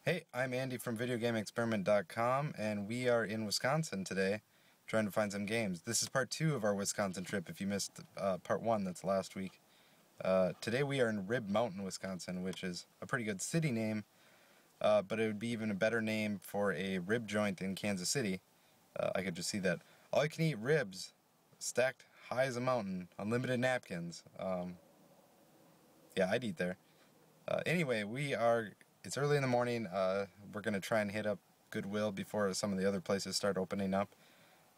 Hey, I'm Andy from VideoGameExperiment.com, and we are in Wisconsin today trying to find some games. This is part 2 of our Wisconsin trip if you missed part 1, that's last week. Today we are in Rib Mountain, Wisconsin, which is a pretty good city name, but it would be even a better name for a rib joint in Kansas City. I could just see that. All you can eat ribs, stacked high as a mountain, unlimited napkins. Yeah, I'd eat there. Anyway, it's early in the morning. We're going to try and hit up Goodwill before some of the other places start opening up.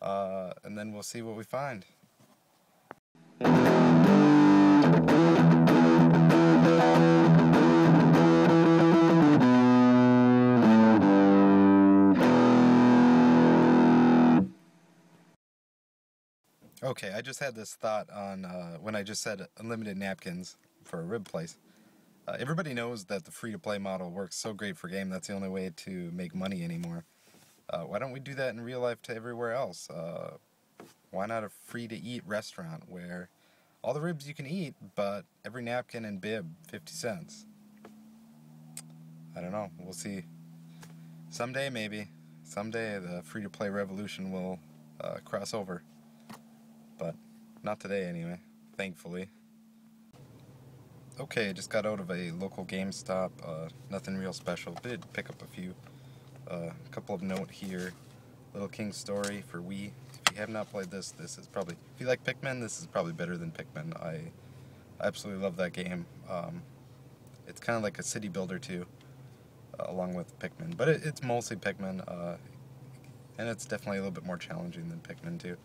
And then we'll see what we find. Okay, I just had this thought on when I just said unlimited napkins for a rib place. Everybody knows that the free-to-play model works so great for game. That's the only way to make money anymore. Why don't we do that in real life to everywhere else? Why not a free-to-eat restaurant where all the ribs you can eat, but every napkin and bib, 50 cents? I don't know. We'll see. Someday, maybe. Someday the free-to-play revolution will cross over. But not today, anyway. Thankfully. Okay, I just got out of a local GameStop. Nothing real special. Did pick up a few. A couple of note here. Little King Story for Wii. If you have not played this, this is probably... If you like Pikmin, this is probably better than Pikmin. I absolutely love that game. It's kind of like a city builder too, along with Pikmin. But it's mostly Pikmin, and it's definitely a little bit more challenging than Pikmin 2.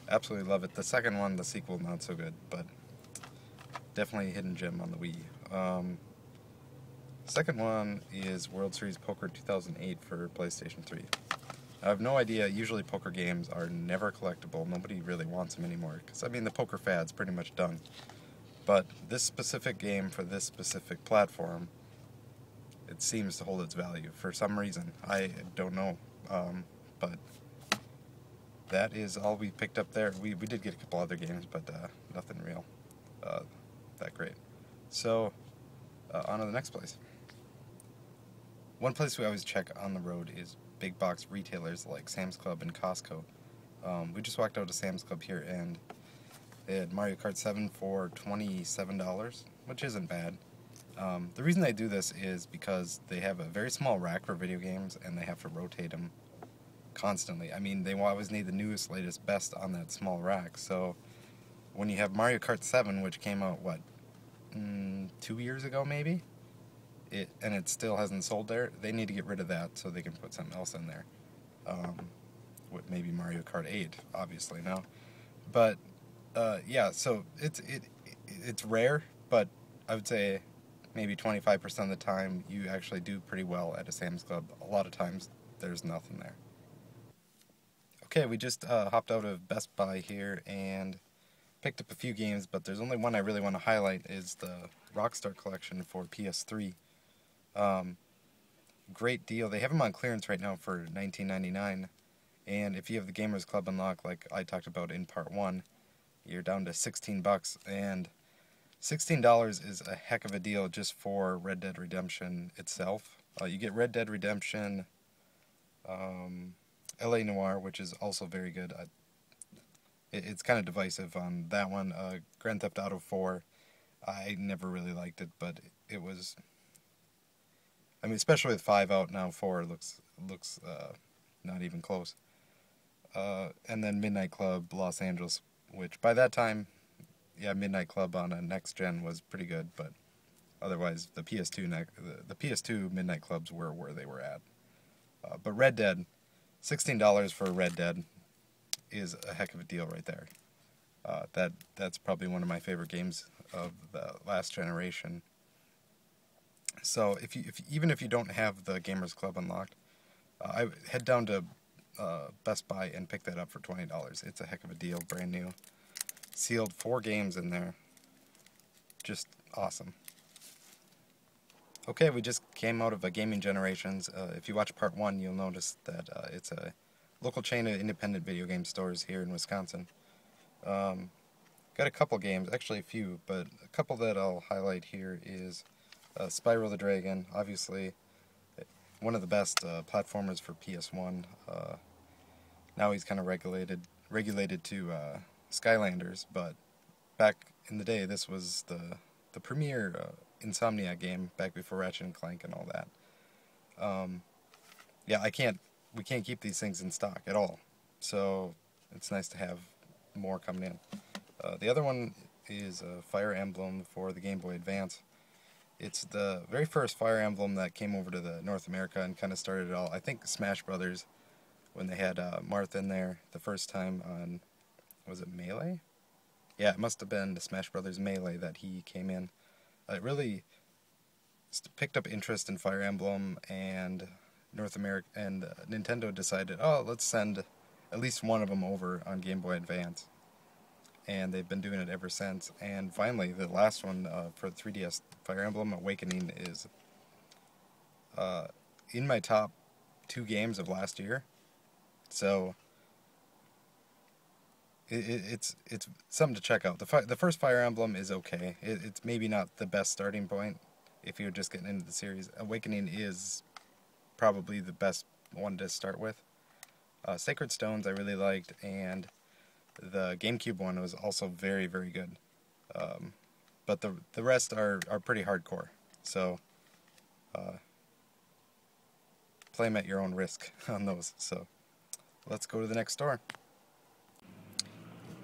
Absolutely love it. The second one, the sequel, not so good, but definitely a hidden gem on the Wii. Second one is World Series Poker 2008 for PlayStation 3. I have no idea. Usually poker games are never collectible. Nobody really wants them anymore. Because, I mean, the poker fad's pretty much done. But this specific game for this specific platform, it seems to hold its value for some reason. I don't know. But that is all we picked up there. We did get a couple other games, but nothing real that great. So, on to the next place. One place we always check on the road is big box retailers like Sam's Club and Costco. We just walked out of Sam's Club here and they had Mario Kart 7 for $27, which isn't bad. The reason they do this is because they have a very small rack for video games and they have to rotate them constantly. I mean, they always need the newest, latest, best on that small rack. So when you have Mario Kart 7, which came out, 2 years ago maybe? And it still hasn't sold there, they need to get rid of that so they can put something else in there. With maybe Mario Kart 8, obviously, now. But, yeah, so it's rare, but I would say maybe 25% of the time you actually do pretty well at a Sam's Club. A lot of times there's nothing there. Okay, we just hopped out of Best Buy here and picked up a few games, but there's only one I really want to highlight is the Rockstar Collection for PS3. Great deal. They have them on clearance right now for $19.99, and if you have the Gamers Club unlocked, like I talked about in part 1, you're down to $16, and $16 is a heck of a deal just for Red Dead Redemption itself. You get Red Dead Redemption, LA Noire, which is also very good. It's kind of divisive on that one. Grand Theft Auto 4, I never really liked it, but it was... I mean, especially with 5 out now, 4 looks not even close. And then Midnight Club Los Angeles, which by that time, yeah, Midnight Club on a next gen was pretty good, but otherwise the PS2 Midnight Clubs were where they were at. But Red Dead, $16 for Red Dead is a heck of a deal right there. That's probably one of my favorite games of the last generation. So even if you don't have the Gamers Club unlocked, I head down to Best Buy and pick that up for $20. It's a heck of a deal, brand new, sealed, 4 games in there, just awesome. Okay, we just came out of a Gaming Generations. If you watch part 1, you'll notice that it's a local chain of independent video game stores here in Wisconsin. Got a couple games, actually a few, but a couple that I'll highlight here is Spyro the Dragon. Obviously, one of the best platformers for PS1. Now he's kind of regulated to Skylanders, but back in the day, this was the premier Insomniac game back before Ratchet and Clank and all that. Yeah, we can't keep these things in stock at all, so it's nice to have more coming in. The other one is Fire Emblem for the Game Boy Advance. It's the very first Fire Emblem that came over to the North America and kind of started it all. I think Smash Brothers, when they had Marth in there the first time on, was it Melee? Yeah, it must have been the Smash Brothers Melee that he came in. It really picked up interest in Fire Emblem, and North America and Nintendo decided, oh, let's send at least one of them over on Game Boy Advance. And they've been doing it ever since. And finally, the last one for the 3DS, Fire Emblem Awakening, is in my top 2 games of last year. So it's something to check out. The first Fire Emblem is okay. It's maybe not the best starting point if you're just getting into the series. Awakening is probably the best one to start with. Sacred Stones I really liked, and the GameCube one was also very, very good. But the rest are pretty hardcore. So play them at your own risk on those. So let's go to the next store.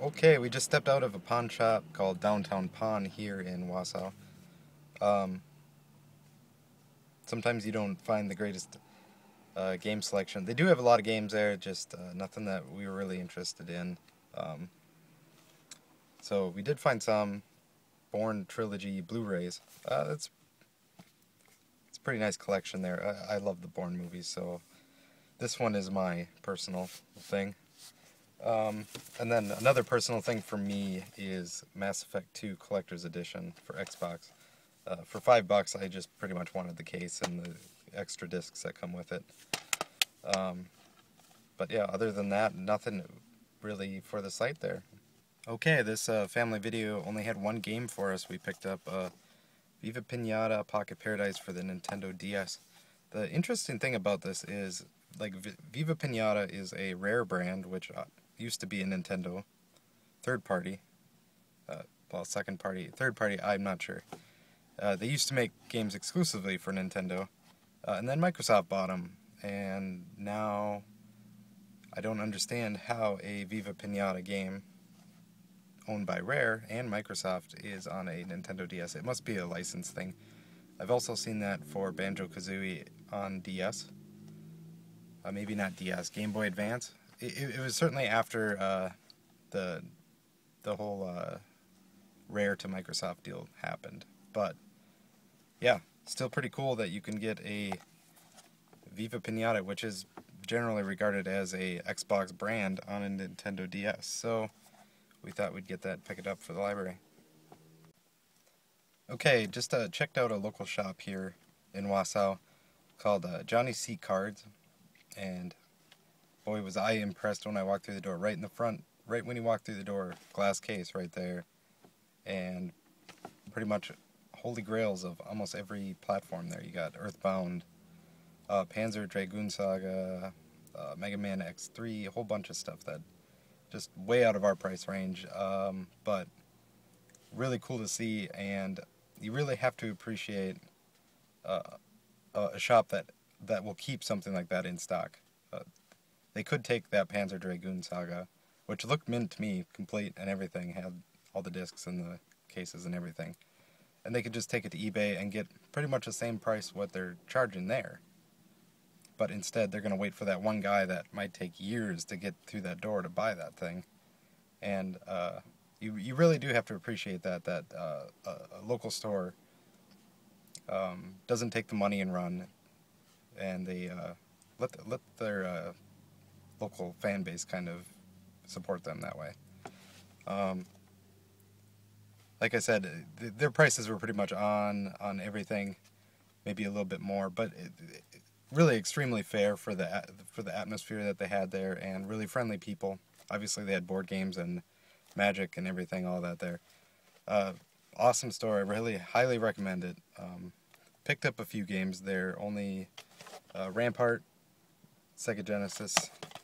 Okay, we just stepped out of a pawn shop called Downtown Pawn here in Wausau. Sometimes you don't find the greatest game selection. They do have a lot of games there, just nothing that we were really interested in. So we did find some Bourne Trilogy Blu-rays. It's a pretty nice collection there. I love the Bourne movies, so this one is my personal thing. And then another personal thing for me is Mass Effect 2 Collector's Edition for Xbox. For $5, I just pretty much wanted the case and the extra discs that come with it. But yeah, other than that, nothing really for the site there. Okay, this family video only had one game for us. We picked up Viva Pinata Pocket Paradise for the Nintendo DS. The interesting thing about this is, like, Viva Pinata is a Rare brand, which used to be a Nintendo third party. Well, second party, third party, I'm not sure. They used to make games exclusively for Nintendo, and then Microsoft bought them, and now I don't understand how a Viva Pinata game owned by Rare and Microsoft is on a Nintendo DS. It must be a license thing. I've also seen that for Banjo-Kazooie on DS. Maybe not DS, Game Boy Advance. It was certainly after the whole Rare to Microsoft deal happened. But yeah, still pretty cool that you can get a Viva Pinata, which is generally regarded as a Xbox brand, on a Nintendo DS. So we thought we'd get that, pick it up for the library. Okay, just checked out a local shop here in Wausau called Johnny C. Cards, and boy was I impressed when I walked through the door. Right in the front, right when you walk through the door, glass case right there, and pretty much holy grails of almost every platform there. You got Earthbound, Panzer Dragoon Saga, Mega Man X3, a whole bunch of stuff that just way out of our price range, but really cool to see, and you really have to appreciate a shop that will keep something like that in stock. They could take that Panzer Dragoon Saga, which looked mint to me, complete and everything, had all the discs and the cases and everything, and they could just take it to eBay and get pretty much the same price what they're charging there. But instead, they're going to wait for that one guy that might take years to get through that door to buy that thing. And you really do have to appreciate that a local store doesn't take the money and run, and they let their local fan base kind of support them that way. Like I said, their prices were pretty much on everything, maybe a little bit more, but really extremely fair for the atmosphere that they had there, and really friendly people. Obviously, they had board games and Magic and everything, all that there. Awesome store. I really highly recommend it. Picked up a few games there. Only Rampart, Sega Genesis,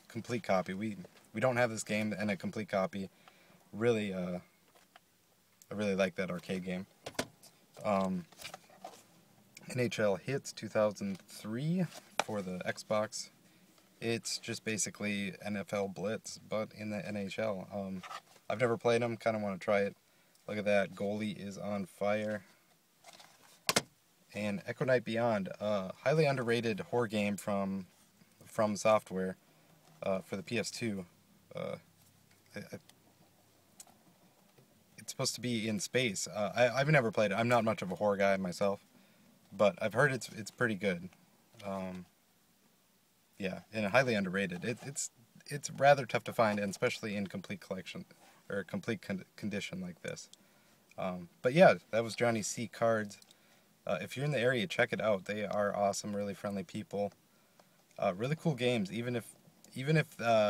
complete copy. We don't have this game and a complete copy. Really, I really like that arcade game. NHL Hits 2003 for the Xbox. It's just basically NFL Blitz, but in the NHL. I've never played them, kind of want to try it. Look at that, goalie is on fire. And Echo Night Beyond, highly underrated horror game from Software for the PS2. It's supposed to be in space. I've never played it. I'm not much of a horror guy myself, but I've heard it's pretty good. Yeah, and highly underrated. It's rather tough to find, and especially in complete collection or complete condition like this. But yeah, that was Johnny C Cards. If you're in the area, check it out. They are awesome, really friendly people. Really cool games. Even if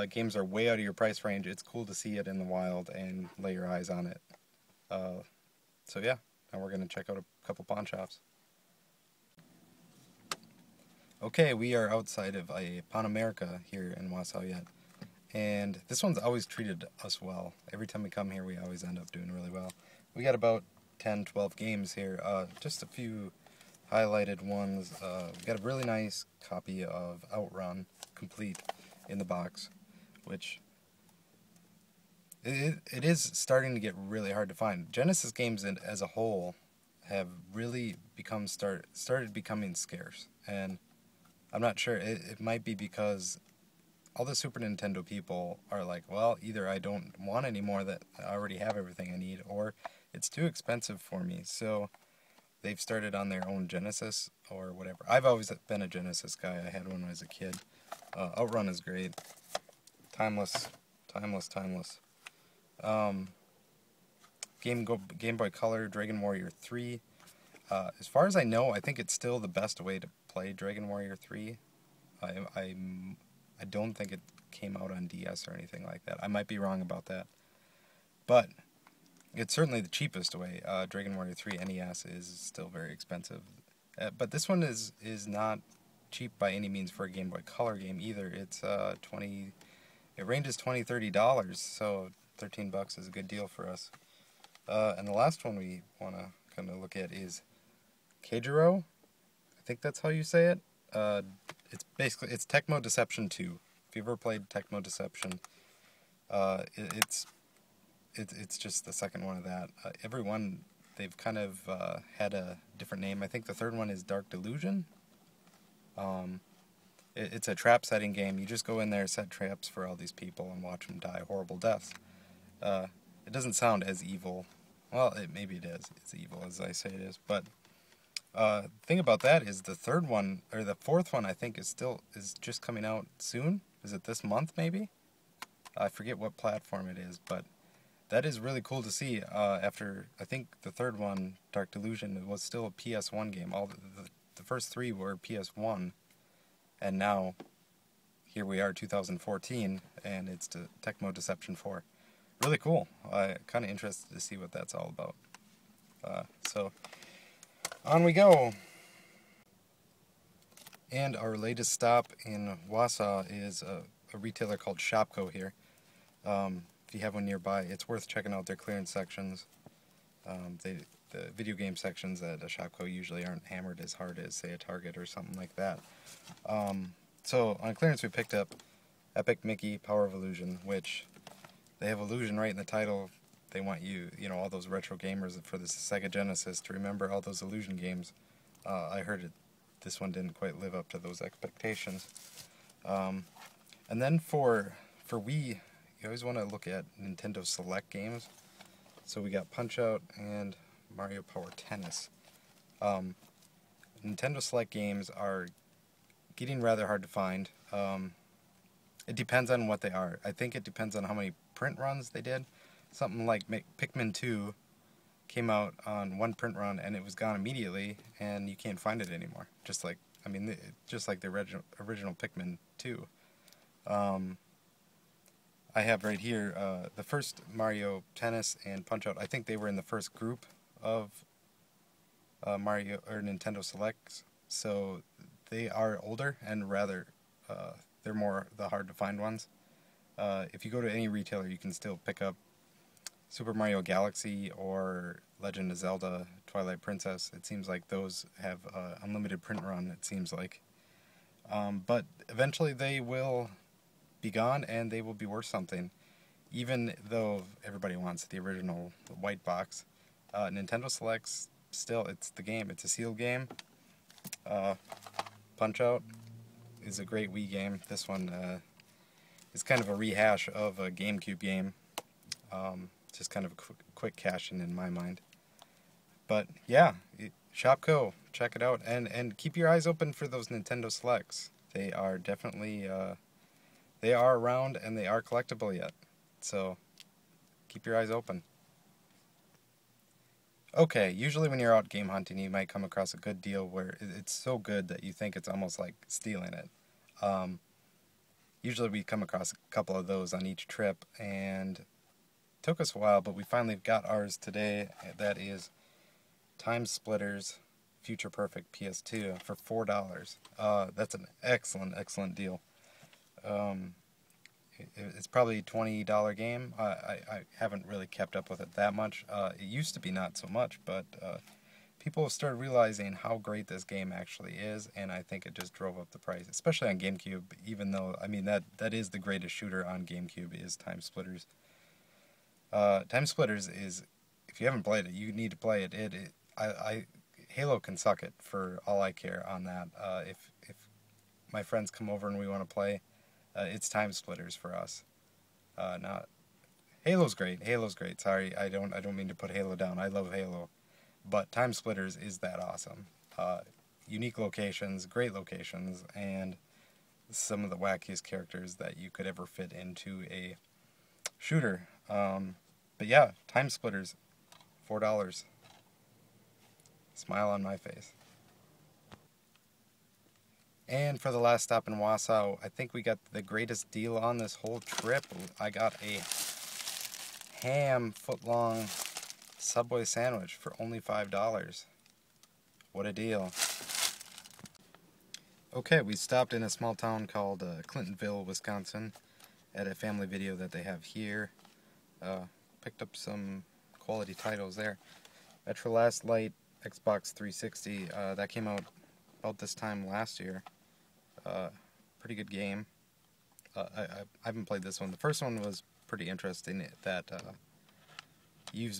games are way out of your price range, it's cool to see it in the wild and lay your eyes on it. So yeah, now we're gonna check out a couple pawn shops. Okay, we are outside of a Pawn America here in Wausau yet. And this one's always treated us well. Every time we come here, we always end up doing really well. We got about 10, 12 games here. Just a few highlighted ones. We got a really nice copy of Outrun, complete in the box, which it is starting to get really hard to find. Genesis games as a whole have really started becoming scarce, and I'm not sure. It might be because all the Super Nintendo people are like, well, either I don't want any more, that I already have everything I need, or it's too expensive for me. So they've started on their own Genesis or whatever. I've always been a Genesis guy. I had one when I was a kid. Outrun is great. Timeless. Game Boy Color, Dragon Warrior 3. As far as I know, I think it's still the best way to play Dragon Warrior 3. I don't think it came out on DS or anything like that. I might be wrong about that. But it's certainly the cheapest way. Dragon Warrior 3 NES is still very expensive. But this one is not cheap by any means for a Game Boy Color game either. It's it ranges $20-$30, so $13 is a good deal for us. And the last one we want to kind of look at is Keijiro. I think that's how you say it. It's Tecmo Deception 2. If you've ever played Tecmo Deception, it's just the second one of that. Every one, they've kind of had a different name. I think the third one is Dark Delusion. It's a trap setting game. You just go in there, set traps for all these people, and watch them die horrible deaths. It doesn't sound as evil. Well, maybe it is. It's evil as I say it is. But the thing about that is the third one, or the fourth one, I think is just coming out soon. Is it this month, maybe? I forget what platform it is, but that is really cool to see. After, I think the third one, Dark Delusion, was still a PS1 game. All the first three were PS1, and now here we are, 2014, and it's Tecmo Deception 4. Really cool. Kind of interested to see what that's all about. So on we go. And our latest stop in Wausau is a retailer called Shopko here. If you have one nearby, it's worth checking out their clearance sections. The video game sections at a Shopko usually aren't hammered as hard as, say, a Target or something like that. So on clearance we picked up Epic Mickey Power of Illusion, which they have Illusion right in the title. They want you know, all those retro gamers for the Sega Genesis to remember all those Illusion games. I heard this one didn't quite live up to those expectations. And then for Wii, you always want to look at Nintendo Select games. So we got Punch-Out and Mario Power Tennis. Nintendo Select games are getting rather hard to find. It depends on what they are. I think it depends on how many print runs they did. Something like Pikmin 2 came out on one print run and it was gone immediately, and you can't find it anymore. Just like the original Pikmin 2. I have right here the first Mario Tennis and Punch-Out. I think they were in the first group of Mario or Nintendo Selects. So they are older and rather they're more the hard to find ones. If you go to any retailer, you can still pick up Super Mario Galaxy or Legend of Zelda Twilight Princess. It seems like those have unlimited print run, it seems like. But eventually they will be gone and they will be worth something. Even though everybody wants the original white box, Nintendo selects still, it's the game. It's a sealed game. Punch-Out is a great Wii game. This one is kind of a rehash of a GameCube game. Just kind of a quick cash-in my mind. But yeah, Shopko, check it out, and keep your eyes open for those Nintendo Selects. They are definitely they are around and they are collectible yet. So keep your eyes open. Okay, usually when you're out game hunting, you might come across a good deal where it's so good that you think it's almost like stealing it. Usually we come across a couple of those on each trip, and it took us a while, but we finally got ours today. That is Time Splitters Future Perfect PS2 for $4. That's an excellent deal. It's probably a $20 game. I haven't really kept up with it that much. It used to be not so much, but people have started realizing how great this game actually is, and I think it just drove up the price, especially on GameCube, even though, I mean, that is the greatest shooter on GameCube is Time Splitters. Time Splitters is, if you haven't played it, you need to play it. Halo can suck it for all I care on that. If my friends come over and we want to play, it's Time Splitters for us. Not Halo's great. Halo's great. Sorry, I don't mean to put Halo down. I love Halo, but Time Splitters is that awesome. Unique locations, great locations, and some of the wackiest characters that you could ever fit into a shooter. But yeah, Time Splitters, $4. Smile on my face. And for the last stop in Wausau, I think we got the greatest deal on this whole trip. I got a ham foot-long Subway sandwich for only $5. What a deal. Okay, we stopped in a small town called Clintonville, Wisconsin, at a family video that they have here. Picked up some quality titles there. Metro Last Light, Xbox 360, that came out about this time last year. Pretty good game. I haven't played this one. The first one was pretty interesting. That you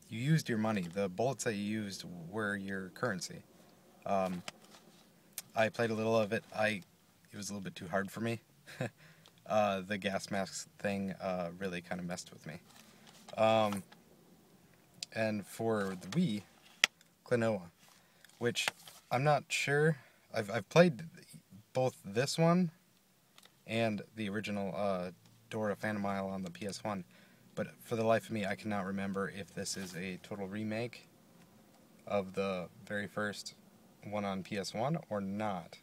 used your money. The bullets that you used were your currency. I played a little of it. It was a little bit too hard for me. The gas mask thing really kind of messed with me. And for the Wii, Klonoa, which I'm not sure. I've played both this one and the original Dora Phantom Isle on the PS1, but for the life of me, I cannot remember if this is a total remake of the very first one on PS1 or not.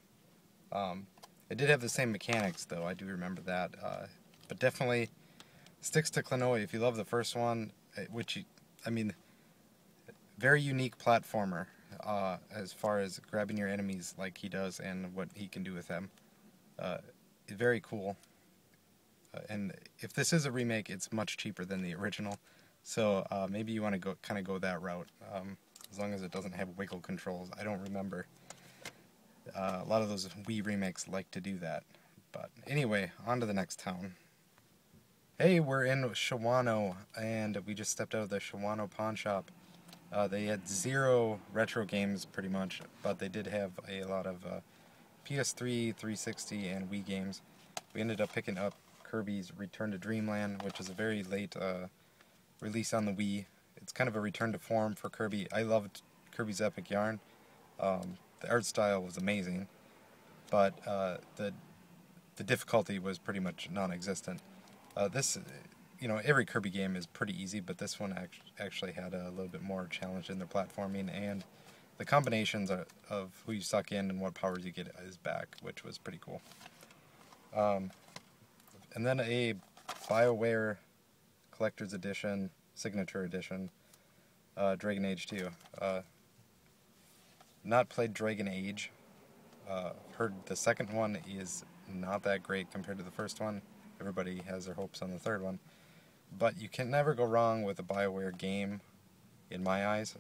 It did have the same mechanics, though. I do remember that, but definitely sticks to Klonoa if you love the first one, I mean, very unique platformer. As far as grabbing your enemies like he does and what he can do with them. Very cool. And if this is a remake, it's much cheaper than the original. So maybe you want to go that route, as long as it doesn't have wiggle controls. I don't remember. A lot of those Wii remakes like to do that. But anyway, on to the next town. Hey, we're in Shawano, and we just stepped out of the Shawano pawn shop. They had 0 retro games, pretty much, but they did have a lot of PS3, 360, and Wii games. We ended up picking up Kirby's Return to Dreamland, which is a very late release on the Wii. It's kind of a return to form for Kirby. I loved Kirby's Epic Yarn. The art style was amazing, but the difficulty was pretty much non-existent. Every Kirby game is pretty easy, but this one actually had a little bit more challenge in their platforming, and the combinations of who you suck in and what powers you get is back, which was pretty cool. And then a BioWare Collector's Edition, Signature Edition, Dragon Age 2. Not played Dragon Age. Heard the second one is not that great compared to the first one. Everybody has their hopes on the third one. But you can never go wrong with a BioWare game, in my eyes.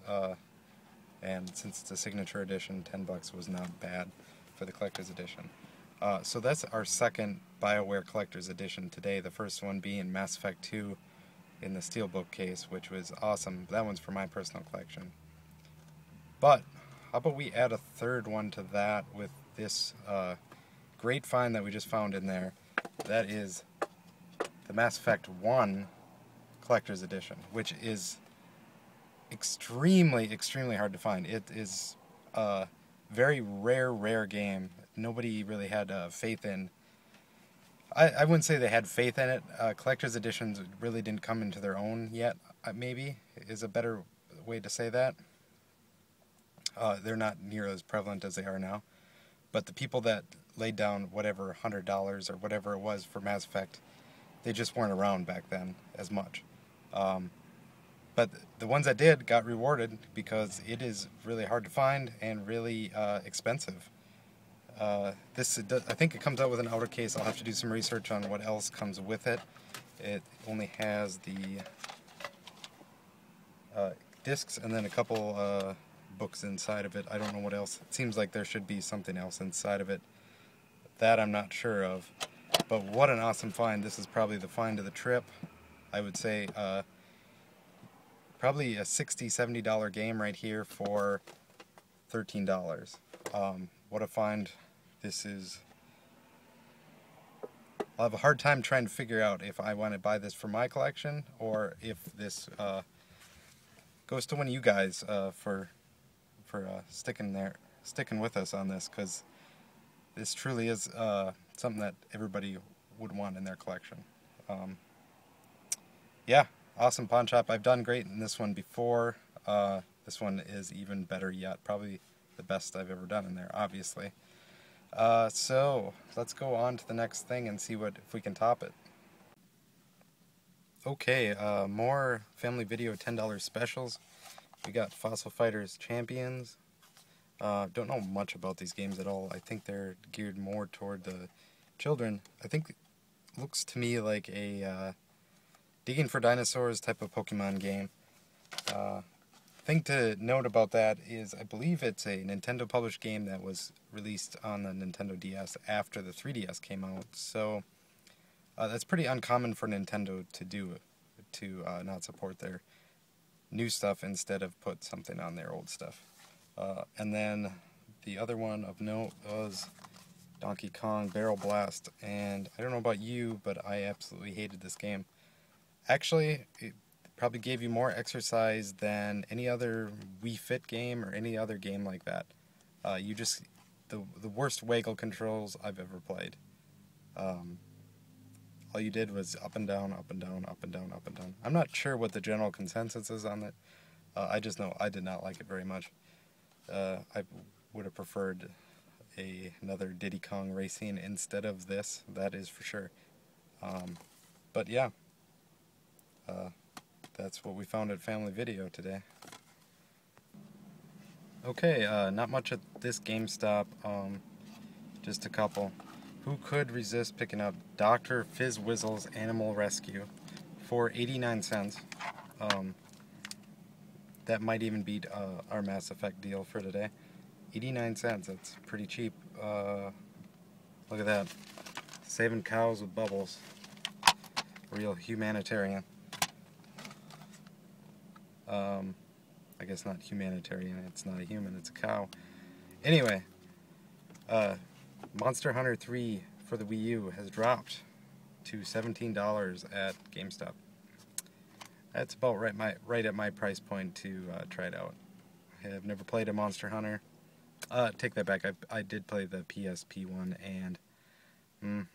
And since it's a signature edition, $10 was not bad for the collector's edition. So that's our second BioWare collector's edition today. The first one being Mass Effect 2 in the Steelbook case, which was awesome. That one's for my personal collection. But how about we add a third one to that with this great find that we just found in there. That is the Mass Effect 1 collector's edition, which is extremely hard to find. It is a very rare game. Nobody really had faith in. I wouldn't say they had faith in it. Collector's editions really didn't come into their own yet, maybe, is a better way to say that. They're not near as prevalent as they are now. But the people that laid down whatever, $100 or whatever it was for Mass Effect, they just weren't around back then as much. But the ones that did got rewarded because it is really hard to find and really expensive. I think it comes out with an outer case. I'll have to do some research on what else comes with it. It only has the discs and then a couple books inside of it. I don't know what else. It seems like there should be something else inside of it. That I'm not sure of. But what an awesome find. This is probably the find of the trip. I would say probably a $60, $70 game right here for $13. What a find. This is... I'll have a hard time trying to figure out if I want to buy this for my collection or if this goes to one of you guys for sticking with us on this, because this truly is something that everybody would want in their collection. Yeah, awesome pawn shop. I've done great in this one before. This one is even better yet. Probably the best I've ever done in there, obviously. So let's go on to the next thing and see if we can top it. Okay, more Family Video $10 specials. We got Fossil Fighters Champions. Don't know much about these games at all. I think they're geared more toward the children. I think it looks to me like a Digging for Dinosaurs type of Pokemon game. Thing to note about that is I believe it's a Nintendo published game that was released on the Nintendo DS after the 3DS came out. So that's pretty uncommon for Nintendo to do, to not support their new stuff instead of put something on their old stuff. And then the other one of note was Donkey Kong Barrel Blast, and I don't know about you, but I absolutely hated this game. Actually, it probably gave you more exercise than any other Wii Fit game or any other game like that. The worst waggle controls I've ever played. All you did was up and down, up and down, up and down, up and down. I'm not sure what the general consensus is on that. I just know I did not like it very much. I would have preferred another Diddy Kong Racing instead of this, that is for sure. But yeah, that's what we found at Family Video today. Okay, not much at this GameStop, just a couple. Who could resist picking up Dr. Fizzwizzle's Animal Rescue for 89 cents? That might even beat our Mass Effect deal for today. 89 cents, that's pretty cheap. Look at that. Saving cows with bubbles. Real humanitarian. I guess not humanitarian, it's not a human, it's a cow. Anyway, Monster Hunter 3 for the Wii U has dropped to $17 at GameStop. That's about right at my price point to try it out. I have never played a Monster Hunter. Take that back, I did play the PSP one, and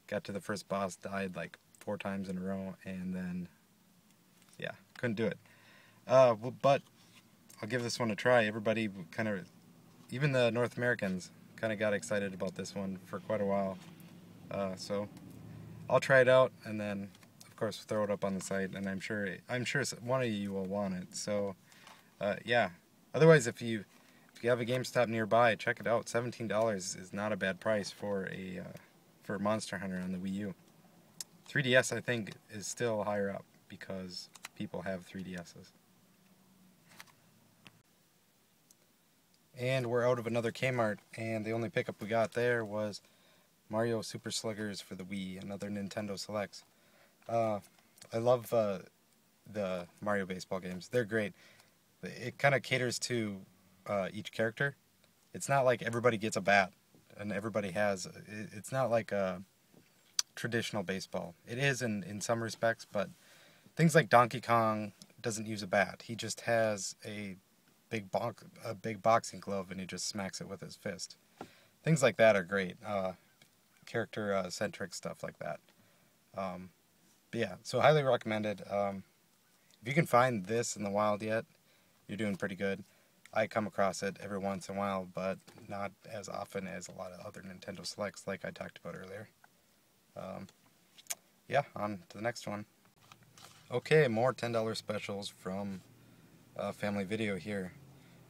got to the first boss, died like 4 times in a row, and then, yeah, couldn't do it. But I'll give this one a try. Everybody kind of, even the North Americans, kind of got excited about this one for quite a while. So I'll try it out, and then, of course, throw it up on the site, and I'm sure one of you will want it. So, yeah. Otherwise, if you if you have a GameStop nearby, check it out. $17 is not a bad price for a for Monster Hunter on the Wii U. 3DS, I think, is still higher up because people have 3DSs. And we're out of another Kmart, and the only pickup we got there was Mario Super Sluggers for the Wii, another Nintendo Selects. I love the Mario baseball games. They're great. It kind of caters to each character. It's not like everybody gets a bat and everybody has... It's not like a traditional baseball. It is in some respects, but things like Donkey Kong doesn't use a bat. He just has a big boxing glove and he just smacks it with his fist. Things like that are great. Character-centric stuff like that. But yeah, so highly recommended. If you can find this in the wild yet, you're doing pretty good. I come across it every once in a while, but not as often as a lot of other Nintendo Selects like I talked about earlier. Yeah, on to the next one. Okay, more $10 specials from Family Video here.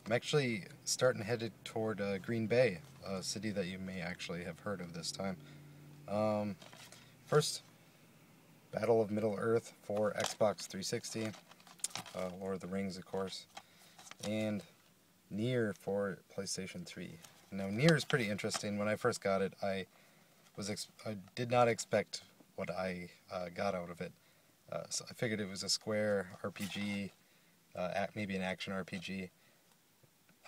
I'm actually starting headed toward Green Bay, a city that you may actually have heard of this time. First, Battle of Middle-earth for Xbox 360, Lord of the Rings, of course, and Nier for PlayStation 3. Now, Nier is pretty interesting. When I first got it, I did not expect what I got out of it. So I figured it was a Square RPG, maybe an action RPG,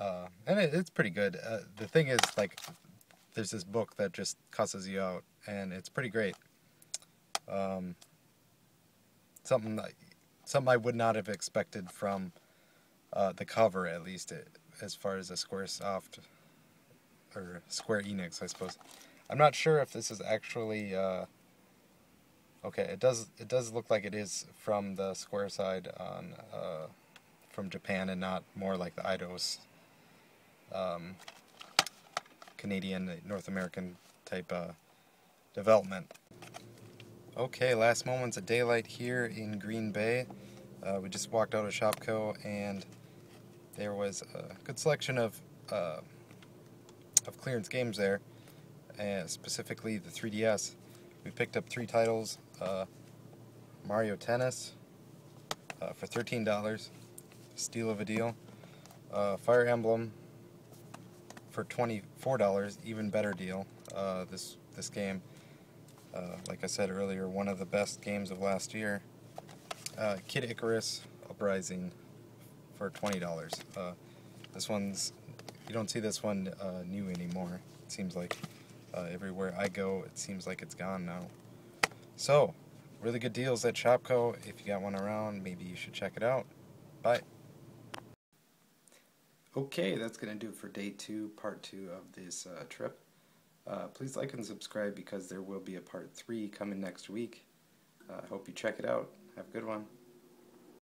and it's pretty good. The thing is, like, there's this book that just cusses you out, and it's pretty great. Something I would not have expected from the cover, at least, as far as a Squaresoft or Square Enix, I suppose. I'm not sure if this is actually okay. It does look like it is from the Square side on from Japan and not more like the Eidos Canadian, North American type development. Okay, last moments of daylight here in Green Bay. We just walked out of Shopko, and there was a good selection of clearance games there, specifically the 3DS. We picked up 3 titles: Mario Tennis for $13, steal of a deal; Fire Emblem for $24, even better deal. This game, like I said earlier, one of the best games of last year. Kid Icarus Uprising for $20. This one's, you don't see this one new anymore. It seems like everywhere I go, it seems like it's gone now. So, really good deals at Shopko. If you got one around, maybe you should check it out. Bye. Okay, that's going to do it for day 2, part 2 of this trip. Please like and subscribe because there will be a part 3 coming next week. I hope you check it out. Have a good one.